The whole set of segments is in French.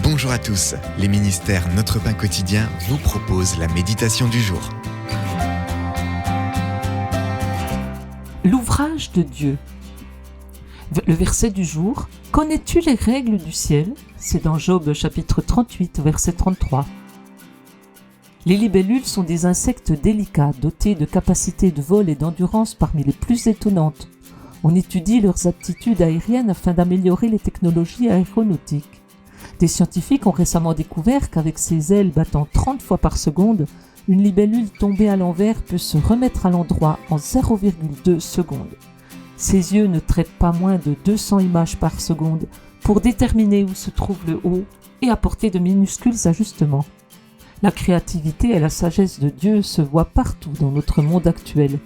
Bonjour à tous, les ministères Notre Pain Quotidien vous proposent la méditation du jour. L'ouvrage de Dieu. Le verset du jour, « Connais-tu les règles du ciel ?» C'est dans Job chapitre 38, verset 33. Les libellules sont des insectes délicats, dotés de capacités de vol et d'endurance parmi les plus étonnantes. On étudie leurs aptitudes aériennes afin d'améliorer les technologies aéronautiques. Des scientifiques ont récemment découvert qu'avec ses ailes battant 30 fois par seconde, une libellule tombée à l'envers peut se remettre à l'endroit en 0,2 secondes. Ses yeux ne traitent pas moins de 200 images par seconde pour déterminer où se trouve le haut et apporter de minuscules ajustements. La créativité et la sagesse de Dieu se voient partout dans notre monde actuel.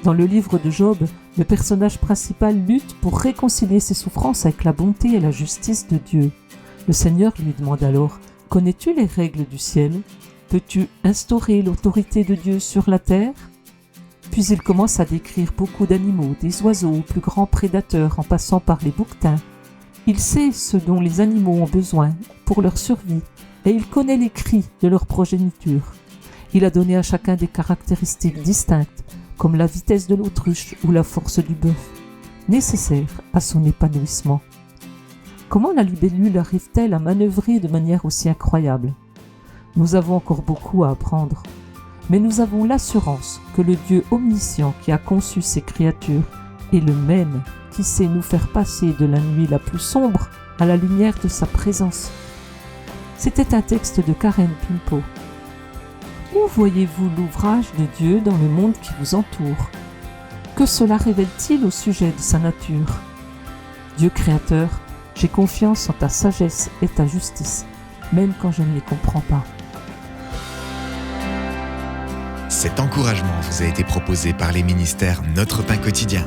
Dans le livre de Job, le personnage principal lutte pour réconcilier ses souffrances avec la bonté et la justice de Dieu. Le Seigneur lui demande alors « Connais-tu les règles du ciel ? Peux-tu instaurer l'autorité de Dieu sur la terre ?» Puis il commence à décrire beaucoup d'animaux, des oiseaux aux plus grands prédateurs en passant par les bouquetins. Il sait ce dont les animaux ont besoin pour leur survie et il connaît les cris de leur progéniture. Il a donné à chacun des caractéristiques distinctes, comme la vitesse de l'autruche ou la force du bœuf, nécessaires à son épanouissement. Comment la libellule arrive-t-elle à manœuvrer de manière aussi incroyable ? Nous avons encore beaucoup à apprendre, mais nous avons l'assurance que le Dieu omniscient qui a conçu ces créatures est le même qui sait nous faire passer de la nuit la plus sombre à la lumière de sa présence. C'était un texte de Karen Pimpo. Où voyez-vous l'ouvrage de Dieu dans le monde qui vous entoure ? Que cela révèle-t-il au sujet de sa nature ? Dieu créateur, j'ai confiance en ta sagesse et ta justice, même quand je ne les comprends pas. Cet encouragement vous a été proposé par les ministères Notre Pain Quotidien.